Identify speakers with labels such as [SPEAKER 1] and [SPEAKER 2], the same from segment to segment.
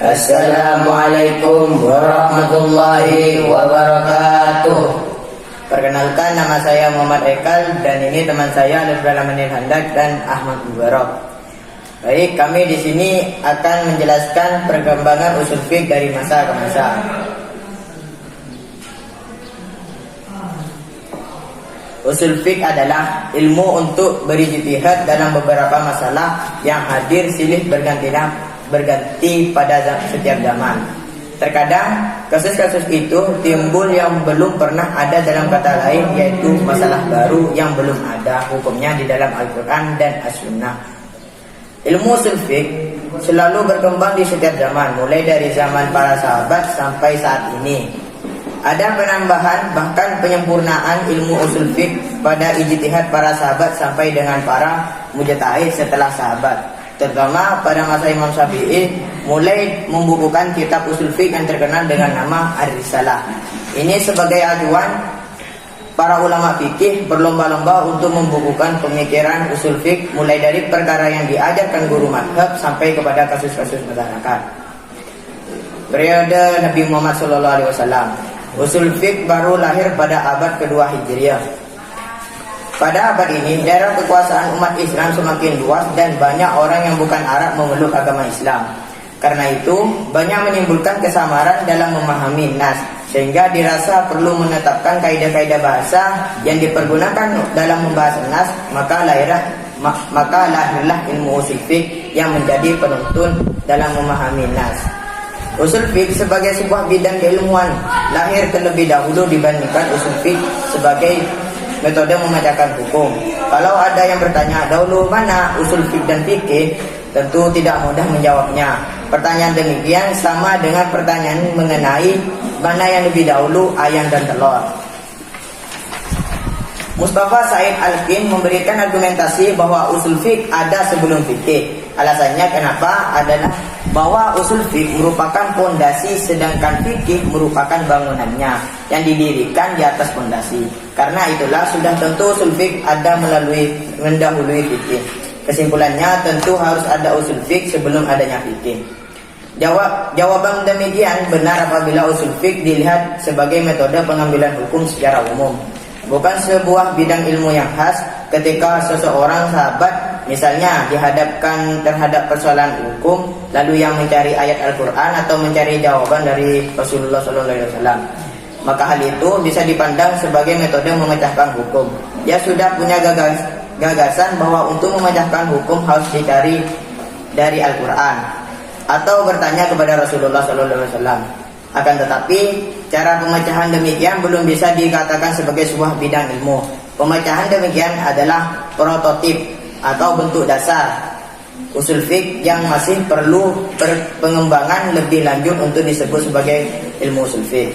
[SPEAKER 1] Assalamualaikum warahmatullahi wabarakatuh. Perkenalkan, nama saya Muhammad Ekal dan ini teman saya Lutfi Manil Handak dan Ahmad Mubarak. Baik, kami di sini akan menjelaskan perkembangan usul fiqh dari masa ke masa. Usul fiqh adalah ilmu untuk berijtihad dalam beberapa masalah yang hadir silih berganti pada setiap zaman. Terkadang kasus-kasus itu timbul yang belum pernah ada dalam kata lain, yaitu masalah baru yang belum ada hukumnya di dalam Al-Quran dan As-Sunnah. Ilmu usul fiqh selalu berkembang di setiap zaman, mulai dari zaman para sahabat sampai saat ini. Ada penambahan bahkan penyempurnaan ilmu usul fiqh pada ijtihad para sahabat sampai dengan para mujtahid setelah sahabat. Terutama pada masa Imam Syafi'i mulai membukukan kitab usul fiqh yang terkenal dengan nama Ar-Risalah. Ini sebagai acuan para ulama fikih berlomba-lomba untuk membukukan pemikiran usul fiqh mulai dari perkara yang diajarkan guru madhab sampai kepada kasus-kasus masyarakat. Periode Nabi Muhammad SAW, usul fiqh baru lahir pada abad kedua Hijriah. Pada abad ini, daerah kekuasaan umat Islam semakin luas dan banyak orang yang bukan Arab memeluk agama Islam. Karena itu, banyak menimbulkan kesamaran dalam memahami nas, sehingga dirasa perlu menetapkan kaidah-kaidah bahasa yang dipergunakan dalam membahas nas, maka lahirlah ilmu usul fiqh yang menjadi penuntun dalam memahami nas. Usul fiqh sebagai sebuah bidang keilmuan lahir terlebih dahulu dibandingkan usul fiqh sebagai metode memecahkan hukum. Kalau ada yang bertanya, dahulu mana usul fiqh dan fikih? Tentu tidak mudah menjawabnya. Pertanyaan demikian sama dengan pertanyaan mengenai mana yang lebih dahulu, ayam dan telur. Mustafa Said Al-Kin memberikan argumentasi bahwa usul fiqh ada sebelum fikih. Alasannya kenapa adalah bahwa usul fiqh merupakan pondasi sedangkan fikih merupakan bangunannya yang didirikan di atas pondasi. Karena itulah sudah tentu usul fiqh ada mendahului fikih. Kesimpulannya tentu harus ada usul fiqh sebelum adanya fikih. Jawaban demikian benar apabila usul fiqh dilihat sebagai metode pengambilan hukum secara umum, bukan sebuah bidang ilmu yang khas. Ketika seseorang sahabat misalnya dihadapkan terhadap persoalan hukum, lalu yang mencari ayat Al-Quran atau mencari jawaban dari Rasulullah SAW, maka hal itu bisa dipandang sebagai metode memecahkan hukum. Dia sudah punya gagasan bahwa untuk memecahkan hukum harus dicari dari Al-Quran atau bertanya kepada Rasulullah SAW. Akan tetapi cara pemecahan demikian belum bisa dikatakan sebagai sebuah bidang ilmu. Pemecahan demikian adalah prototip atau bentuk dasar usul fiqh yang masih perlu pengembangan lebih lanjut untuk disebut sebagai ilmu usul fiqh.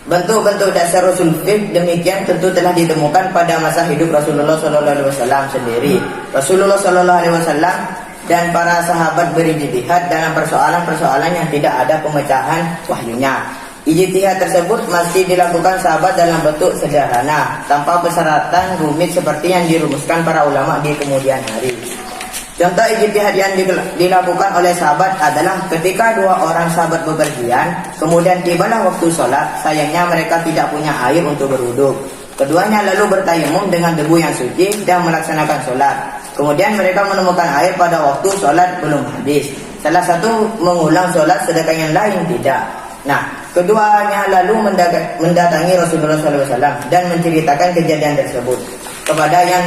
[SPEAKER 1] Bentuk-bentuk dasar usul fiqh demikian tentu telah ditemukan pada masa hidup Rasulullah SAW sendiri. Rasulullah SAW dan para sahabat berijtihad dalam persoalan-persoalan yang tidak ada pemecahan wahyunya. Ijtihad tersebut masih dilakukan sahabat dalam bentuk sederhana, tanpa persyaratan rumit seperti yang dirumuskan para ulama di kemudian hari. Contoh ijtihad yang dilakukan oleh sahabat adalah ketika dua orang sahabat bepergian, kemudian tibalah waktu sholat, sayangnya mereka tidak punya air untuk berwudu. Keduanya lalu bertayamum dengan debu yang suci dan melaksanakan sholat. Kemudian mereka menemukan air pada waktu sholat belum habis. Salah satu mengulang sholat sedangkan yang lain tidak. Nah, keduanya lalu mendatangi Rasulullah SAW dan menceritakan kejadian tersebut kepada yang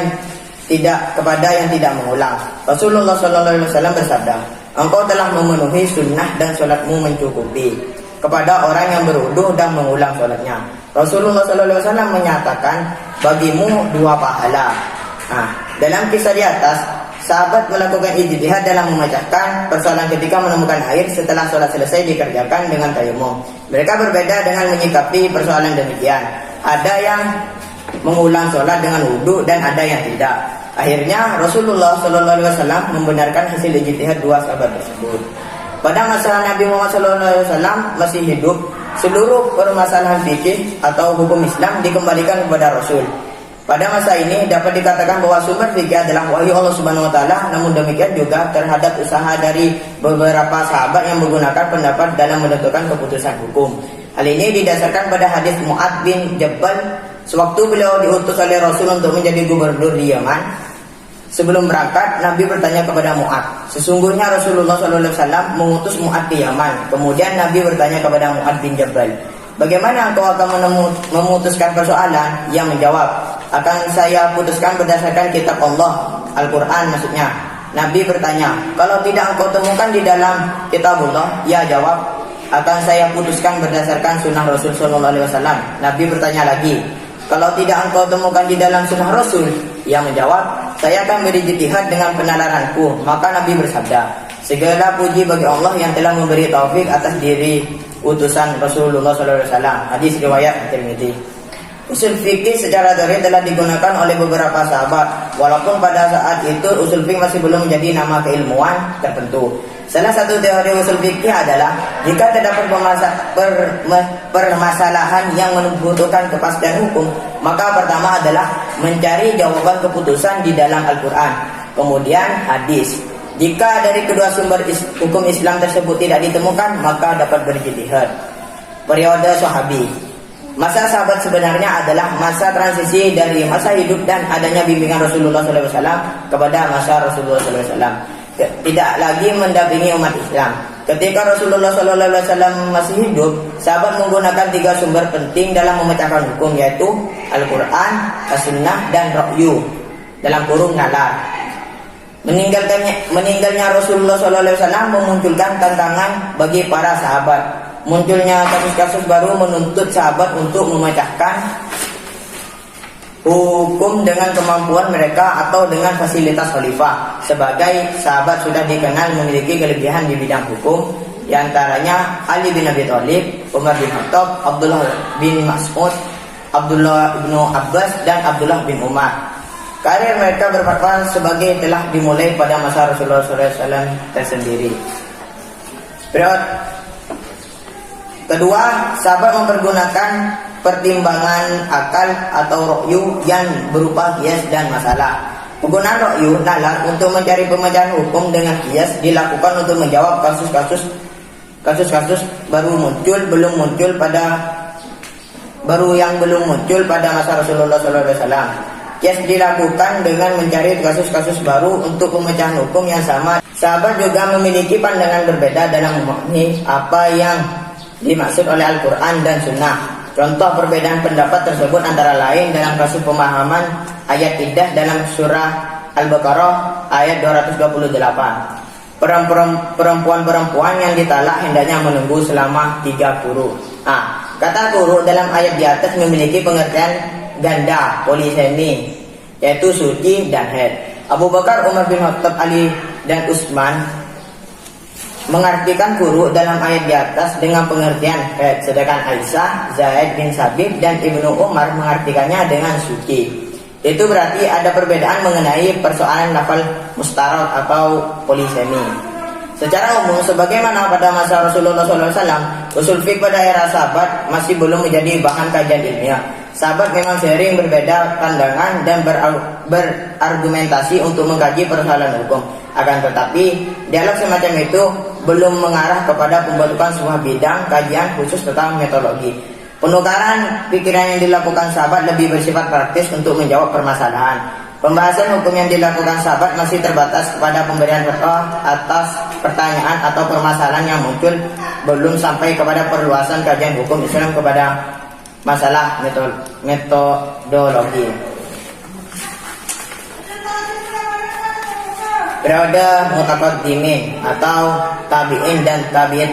[SPEAKER 1] tidak mengulang. Rasulullah SAW bersabda, engkau telah memenuhi sunnah dan sholatmu mencukupi. Kepada orang yang berwudu dan mengulang sholatnya, Rasulullah SAW menyatakan, bagimu 2 pahala. Nah, dalam kisah di atas, sahabat melakukan ijtihad dalam memecahkan persoalan ketika menemukan air setelah sholat selesai dikerjakan dengan tayamum. Mereka berbeda dengan menyikapi persoalan demikian. Ada yang mengulang sholat dengan wudu dan ada yang tidak. Akhirnya Rasulullah SAW membenarkan hasil ijtihad 2 sahabat tersebut. Pada masa Nabi Muhammad SAW masih hidup, seluruh permasalahan fikih atau hukum Islam dikembalikan kepada Rasul. Pada masa ini dapat dikatakan bahwa sumber fikih adalah wahyu Allah Subhanahu wa taala, namun demikian juga terhadap usaha dari beberapa sahabat yang menggunakan pendapat dalam menentukan keputusan hukum. Hal ini didasarkan pada hadis Mu'adz bin Jabal sewaktu beliau diutus oleh Rasul untuk menjadi gubernur di Yaman. Sebelum berangkat, Nabi bertanya kepada Mu'adz, sesungguhnya Rasulullah SAW mengutus Mu'adz ke Yaman. Kemudian Nabi bertanya kepada Mu'adz bin Jabal, bagaimana engkau akan memutuskan persoalan? Yang menjawab, akan saya putuskan berdasarkan kitab Allah, Al-Quran maksudnya. Nabi bertanya, kalau tidak engkau temukan di dalam kitabullah? Ya jawab, akan saya putuskan berdasarkan sunnah Rasul SAW. Nabi bertanya lagi, kalau tidak engkau temukan di dalam sunnah Rasul? Yang menjawab, saya akan berijtihad dengan penalaranku. Maka Nabi bersabda, segala puji bagi Allah yang telah memberi taufik atas diri utusan Rasulullah SAW. Hadis riwayat Tirmidzi. Usul fikih secara zahir telah digunakan oleh beberapa sahabat, walaupun pada saat itu usul fikih masih belum menjadi nama keilmuan tertentu. Salah satu teori usul fikih adalah jika terdapat permasalahan yang membutuhkan kepastian hukum, maka pertama adalah mencari jawaban keputusan di dalam Al-Quran, kemudian hadis. Jika dari kedua sumber hukum Islam tersebut tidak ditemukan, maka dapat berijtihad. Periode Sahabi. Masa sahabat sebenarnya adalah masa transisi dari masa hidup dan adanya bimbingan Rasulullah SAW kepada masa Rasulullah SAW. Tidak lagi mendampingi umat Islam. Ketika Rasulullah SAW masih hidup, sahabat menggunakan 3 sumber penting dalam memecahkan hukum, yaitu Al-Quran, As-Sunnah, dan Ra'yu dalam kurung nalar. Meninggalnya Rasulullah SAW memunculkan tantangan bagi para sahabat. Munculnya kasus-kasus baru menuntut sahabat untuk memecahkan hukum dengan kemampuan mereka atau dengan fasilitas khalifah. Sebagai sahabat sudah dikenal memiliki kelebihan di bidang hukum, di antaranya Ali bin Abi Thalib, Umar bin Khattab, Abdullah bin Mas'ud, Abdullah bin Abbas, dan Abdullah bin Umar. Karir mereka bermanfaat sebagai telah dimulai pada masa Rasulullah SAW tersendiri. Kedua, sahabat mempergunakan pertimbangan akal atau ra'yu yang berupa qiyas dan masalah. Penggunaan ra'yu nalar untuk mencari pemecahan hukum dengan qiyas dilakukan untuk menjawab kasus-kasus belum muncul pada masa Rasulullah SAW. Qiyas dilakukan dengan mencari kasus-kasus baru untuk pemecahan hukum yang sama. Sahabat juga memiliki pandangan berbeda dalam memahami apa yang dimaksud oleh Al-Quran dan Sunnah. Contoh perbedaan pendapat tersebut antara lain dalam kasus pemahaman ayat iddah dalam surah Al-Baqarah ayat 228. Perempuan-perempuan yang ditalak hendaknya menunggu selama 3 quru. Kata quru dalam ayat di atas memiliki pengertian ganda, polisemi, yaitu suci dan haid. Abu Bakar, Umar bin Khattab, Ali, dan Utsman mengartikan quru dalam ayat di atas dengan pengertian haid, sedangkan Aisyah, Zaid bin Sabit, dan Ibnu Umar mengartikannya dengan suci. Itu berarti ada perbedaan mengenai persoalan lafal mustarad atau polisemi. Secara umum, sebagaimana pada masa Rasulullah SAW, usul fiqh pada era sahabat masih belum menjadi bahan kajian ilmiah. Sahabat memang sering berbeda pandangan dan berargumentasi untuk mengkaji persoalan hukum. Akan tetapi, dialog semacam itu belum mengarah kepada pembentukan sebuah bidang kajian khusus tentang metodologi. Penukaran pikiran yang dilakukan sahabat lebih bersifat praktis untuk menjawab permasalahan. Pembahasan hukum yang dilakukan sahabat masih terbatas kepada pemberian fatwa atas pertanyaan atau permasalahan yang muncul, belum sampai kepada perluasan kajian hukum Islam kepada masalah metodologi. Periode mutaqaddimin atau tabi'in dan tabi'in.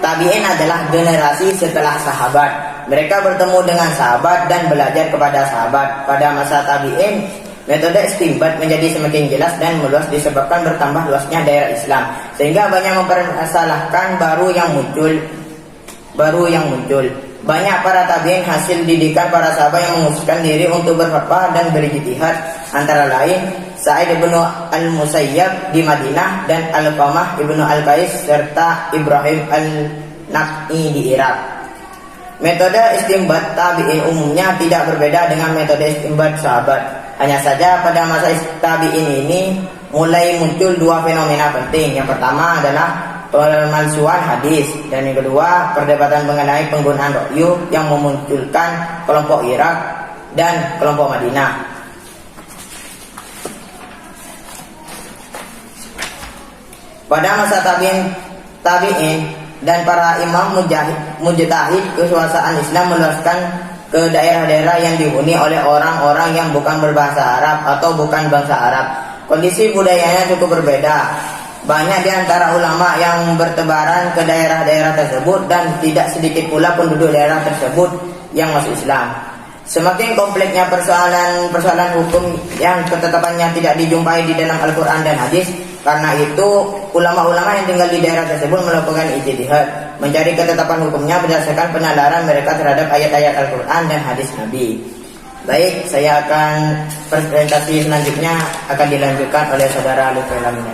[SPEAKER 1] Tabi'in adalah generasi setelah sahabat. Mereka bertemu dengan sahabat dan belajar kepada sahabat. Pada masa tabi'in, metode istinbat menjadi semakin jelas dan meluas disebabkan bertambah luasnya daerah Islam, sehingga banyak mempermasalahkan baru yang muncul. Banyak para tabi'in hasil didikan para sahabat yang menghususkan diri untuk berfatwa dan berijtihad, antara lain Sa'id bin al-Musayyab di Madinah dan Al-Qamah ibnu Al-Qais serta Ibrahim al-Naqi di Irak. Metode istinbat tabi'in umumnya tidak berbeda dengan metode istinbat sahabat. Hanya saja pada masa tabi'in ini mulai muncul dua fenomena penting. Yang pertama adalah pemalsuan hadis, dan yang kedua perdebatan mengenai penggunaan ra'yu yang memunculkan kelompok Irak dan kelompok Madinah. Pada masa tabi'in dan para imam mujtahid, kesuasaan Islam meluaskan ke daerah-daerah yang dihuni oleh orang-orang yang bukan berbahasa Arab atau bukan bangsa Arab. Kondisi budayanya cukup berbeda. Banyak di antara ulama yang bertebaran ke daerah-daerah tersebut dan tidak sedikit pula penduduk daerah tersebut yang masuk Islam. Semakin kompleksnya persoalan hukum yang ketetapannya tidak dijumpai di dalam Al-Quran dan hadis. Karena itu ulama-ulama yang tinggal di daerah tersebut melakukan ijtihad, mencari ketetapan hukumnya berdasarkan penalaran mereka terhadap ayat-ayat Al-Quran dan hadis Nabi. Baik, saya akan presentasi selanjutnya akan dilanjutkan oleh saudara Lutfi Lamin.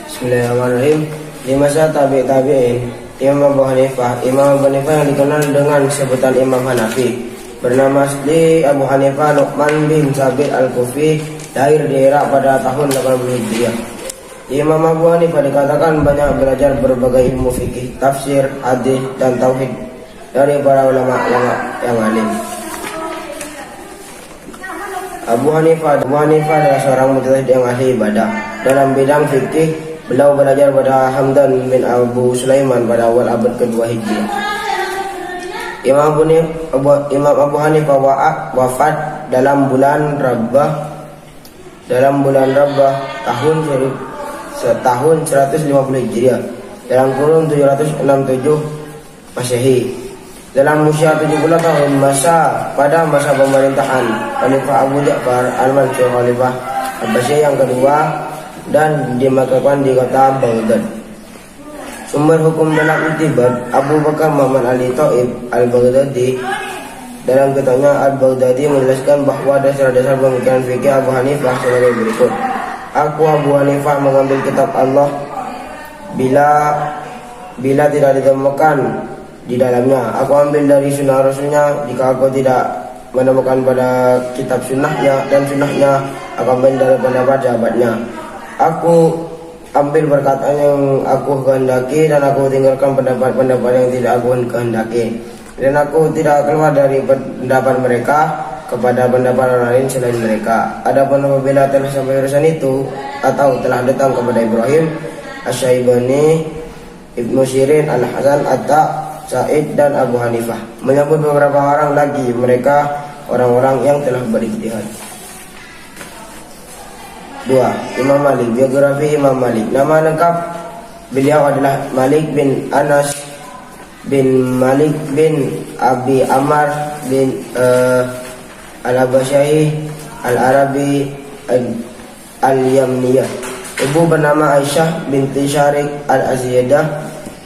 [SPEAKER 2] Bismillahirrahmanirrahim. Di masa tabi'in, Imam Abu Hanifah yang dikenal dengan sebutan Imam Hanafi, bernama asli Abu Hanifah Nu'man bin Sabit Al-Kufi, lahir di Irak pada tahun 80 Hijriah. Imam Abu Hanifah dikatakan banyak belajar berbagai ilmu fikih, tafsir, hadis, dan tauhid dari para ulama yang alim. Abu Hanifah adalah seorang mujtahid yang ahli ibadah. Dalam bidang fikih, beliau belajar pada Hamdan bin Abu Sulaiman pada awal abad kedua Hijriah. Imam Abu Hanifah wafat dalam bulan Rabbah tahun 150 Hijriah dalam kurun 767 Masehi. Dalam usia 70 tahun pada masa pemerintahan Khalifah Abu Ja'far Al-Mansur Khalifah Abbasiyah yang kedua, dan dimakamkan di kota Baghdad. Sumber hukum dalam itibat Abu Bakar Muhammad Ali Thaib Al-Baghdadi dalam kitabnya Al-Baghdadi menjelaskan bahwa dasar-dasar pemikiran fikih Abu Hanifah sebagai berikut. Aku Abu Hanifah mengambil kitab Allah bila tidak ditemukan di dalamnya. Aku ambil dari sunnah Rasulnya. Jika aku tidak menemukan pada kitab sunnahnya dan sunnahnya, aku ambil dari pendapat sahabatnya. Aku ambil perkataan yang aku kehendaki dan aku tinggalkan pendapat-pendapat yang tidak aku kehendaki. Dan aku tidak keluar dari pendapat mereka kepada pendapat orang lain selain mereka. Adapun apabila telah sampai urusan itu atau telah datang kepada Ibrahim, Asy-Syaibani, Ibnu Sirin, Al-Hasan, Atta, Sa'id, dan Abu Hanifah, menyebut beberapa orang lagi, mereka orang-orang yang telah berijtihad. 2. Imam Malik. Biografi Imam Malik. Nama lengkap beliau adalah Malik bin Anas bin Malik bin Abi Ammar bin Al-Habasyi Al-Arabi Al-Yamniyah. Ibu bernama Aisyah binti Syarik Al-Aziyadah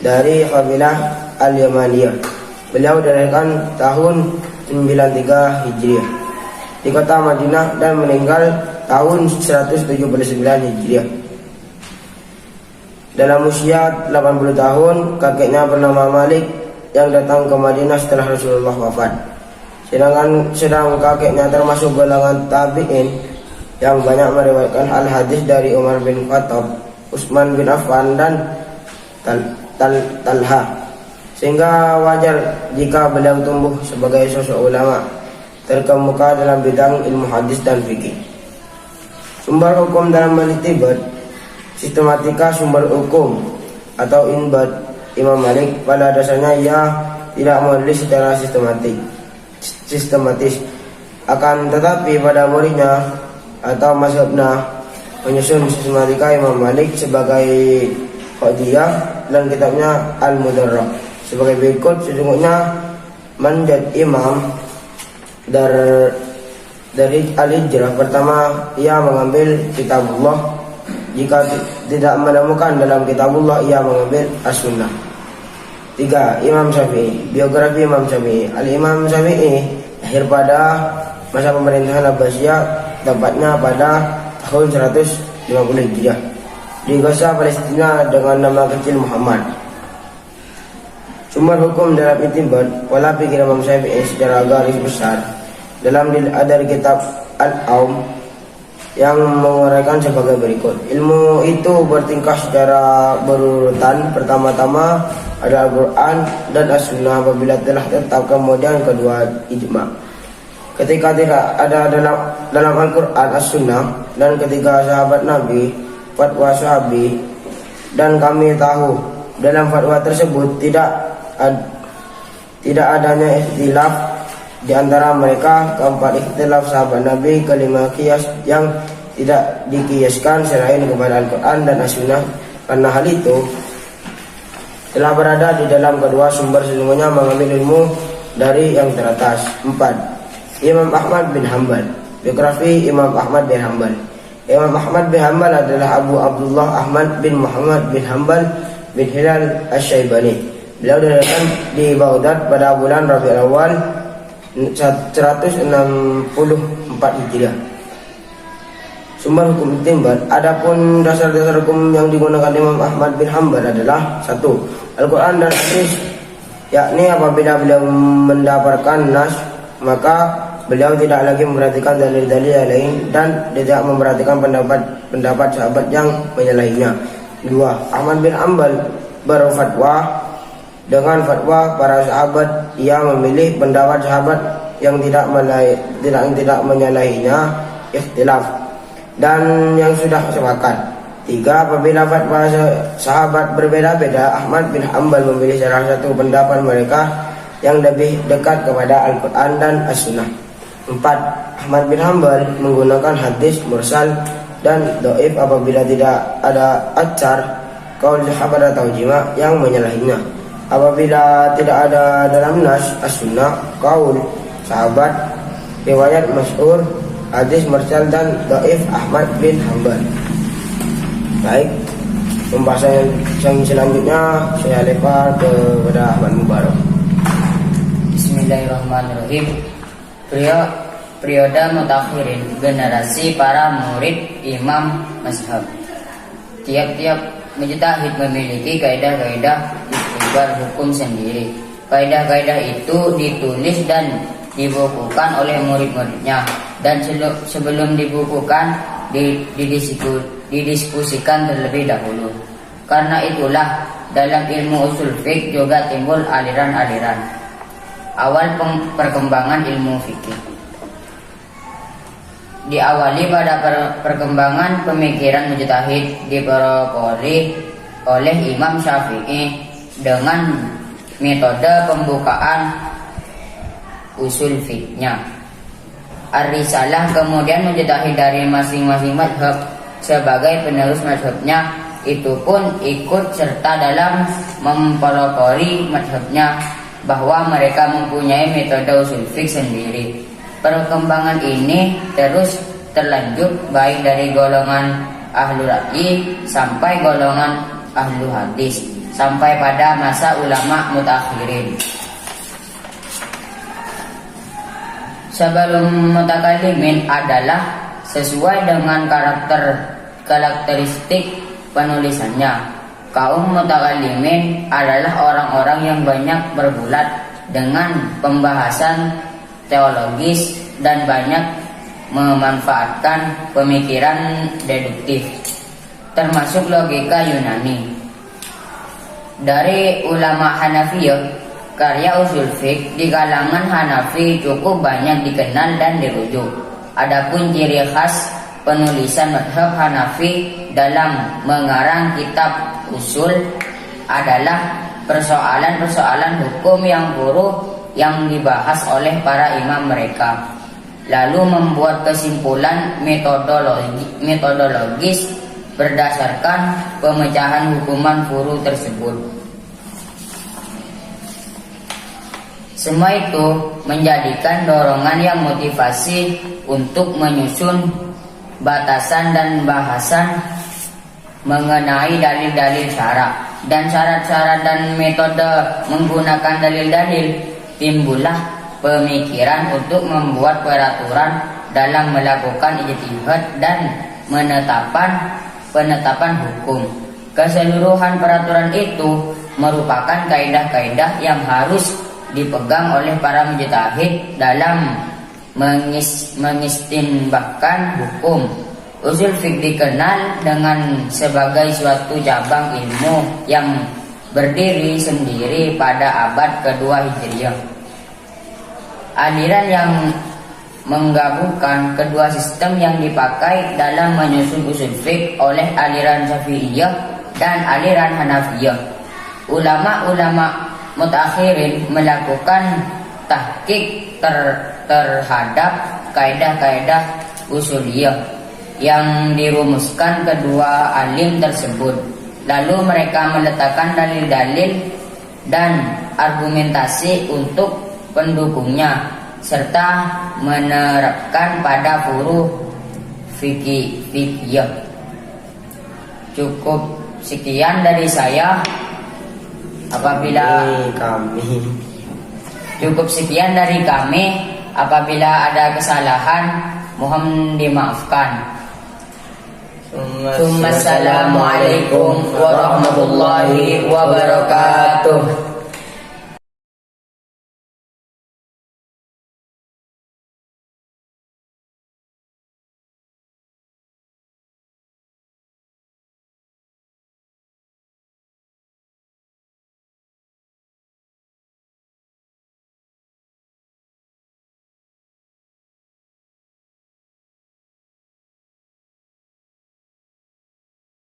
[SPEAKER 2] dari kabilah Al-Yamaniyah. Beliau dilahirkan tahun 93 Hijriah di kota Madinah dan meninggal tahun 179 Hijriah. Dalam usia 80 tahun, kakeknya bernama Malik yang datang ke Madinah setelah Rasulullah wafat. Sedang kakeknya termasuk golongan tabi'in yang banyak meriwayatkan al-hadis dari Umar bin Khattab, Utsman bin Affan, dan Talha, sehingga wajar jika beliau tumbuh sebagai sosok ulama terkemuka dalam bidang ilmu hadis dan fikih. Sumber hukum dalam itibat, sistematika sumber hukum atau inbat Imam Malik pada dasarnya ia tidak menulis secara sistematis, akan tetapi pada muridnya atau mazhabnya menyusun sistematika Imam Malik sebagai Qadiyah dan kitabnya Al-Mudarrah sebagai berikut. Sesungguhnya manjat imam dari al-hijrah, pertama ia mengambil kitabullah. Jika tidak menemukan dalam kitabullah, ia mengambil as-sunnah. 3. Imam Syafi'i. Biografi Imam Syafi'i. Al-Imam Syafi'i lahir pada masa pemerintahan Abbasiyah, tepatnya pada tahun 150 Hijriah di Gaza, Palestina, dengan nama kecil Muhammad. Sumber hukum dalam istinbat wala pikir Imam Syafi'i secara garis besar dalam ada kitab Al-Aum yang menguraikan sebagai berikut. Ilmu itu bertingkah secara berurutan. Pertama-tama ada Al-Quran dan As-Sunnah apabila telah tetap, kemudian kedua ijma. Ketika tidak ada dalam Al-Quran As-Sunnah dan ketika sahabat Nabi, fatwa sahabi, dan kami tahu dalam fatwa tersebut tidak adanya ikhtilaf di antara mereka. Keempat, ikhtilaf sahabat Nabi. Kelima, kias yang tidak dikiaskan selain kepada Al-Quran dan As-Sunnah, karena hal itu telah berada di dalam kedua sumber sesungguhnya mengambil ilmu dari yang teratas. 4. Imam Ahmad bin Hanbal. Biografi Imam Ahmad bin Hanbal. Imam Ahmad bin Hanbal adalah Abu Abdullah Ahmad bin Muhammad bin Hanbal bin Hilal Asy-Syaibani. Beliau dilahirkan di Baghdad pada bulan Rabiul Awal 164 Hijriah. Sumber hukum istinbat. Adapun dasar-dasar hukum yang digunakan Imam Ahmad bin Hanbal adalah 1. Al-Quran dan hadis, yakni apabila beliau mendapatkan nas, maka beliau tidak lagi memperhatikan dalil-dalil yang lain dan tidak memperhatikan pendapat sahabat yang menyalahinya. 2. Ahmad bin Hanbal berfatwa dengan fatwa para sahabat. Ia memilih pendapat sahabat yang tidak menyalahinya ikhtilaf dan yang sudah sepakat. 3. Apabila fatwa sahabat berbeda-beda, Ahmad bin Hanbal memilih salah satu pendapat mereka yang lebih dekat kepada Al-Quran dan As-Sunnah. 4. Ahmad bin Hanbal menggunakan hadis mursal dan dhaif apabila tidak ada acar, qaul sahabat atau ijma yang menyalahinya. Apabila tidak ada dalam nas As-Sunnah, qaul sahabat, riwayat masyhur, hadis mursal dan dhaif Ahmad bin Hanbal. Baik, pembahasan yang selanjutnya saya lempar kepada Ahmad Mubarak.
[SPEAKER 3] Bismillahirrahmanirrahim. Periode mutakhirin, generasi para murid imam mazhab. Tiap-tiap mujtahid memiliki kaidah-kaidah istiqbar hukum sendiri. Kaidah-kaidah itu ditulis dan dibukukan oleh murid-muridnya, dan sebelum dibukukan didiskusikan terlebih dahulu. Karena itulah dalam ilmu usul fiqh juga timbul aliran-aliran. Awal perkembangan ilmu fikih diawali pada perkembangan pemikiran mujtahid dipelopori oleh Imam Syafi'i dengan metode pembukaan usul fikihnya. Ar-Risalah kemudian mujtahid dari masing-masing mazhab sebagai penerus mazhabnya itu pun ikut serta dalam mempelopori mazhabnya, bahwa mereka mempunyai metode usul fikih sendiri. Perkembangan ini terus terlanjut baik dari golongan ahlu ra'yi sampai golongan ahlu hadis sampai pada masa ulama mutakhirin. Sebelum mutakallimin adalah sesuai dengan karakteristik penulisannya. Kaum mutakallimin adalah orang-orang yang banyak bergulat dengan pembahasan teologis dan banyak memanfaatkan pemikiran deduktif, termasuk logika Yunani. Dari ulama Hanafiyah, karya usul fiqh di kalangan Hanafi cukup banyak dikenal dan dirujuk. Adapun ciri khas penulisan mazhab Hanafi dalam mengarang kitab usul adalah persoalan-persoalan hukum yang buruk yang dibahas oleh para imam mereka, lalu membuat kesimpulan metodologis berdasarkan pemecahan hukuman furu tersebut. Semua itu menjadikan dorongan yang motivasi untuk menyusun batasan dan bahasan mengenai dalil-dalil syarak dan syarat-syarat dan metode menggunakan dalil-dalil. Timbullah pemikiran untuk membuat peraturan dalam melakukan ijtihad dan penetapan hukum. Keseluruhan peraturan itu merupakan kaidah-kaidah yang harus dipegang oleh para mujtahid dalam mengistinbahkan hukum. Usul fiqh dikenal dengan sebagai suatu cabang ilmu yang berdiri sendiri pada abad kedua Hijriah. Aliran yang menggabungkan kedua sistem yang dipakai dalam menyusun usul fiqh oleh aliran Syafi'iyah dan aliran Hanafiyah. Ulama-ulama mutakhirin melakukan tahqiq terhadap kaidah-kaidah usuliyah yang dirumuskan kedua alim tersebut. Lalu mereka meletakkan dalil-dalil dan argumentasi untuk pendukungnya serta menerapkan pada furuh fikih. Cukup sekian dari saya. Cukup sekian dari kami. Apabila ada kesalahan, mohon dimaafkan. Assalamualaikum warahmatullahi wabarakatuh.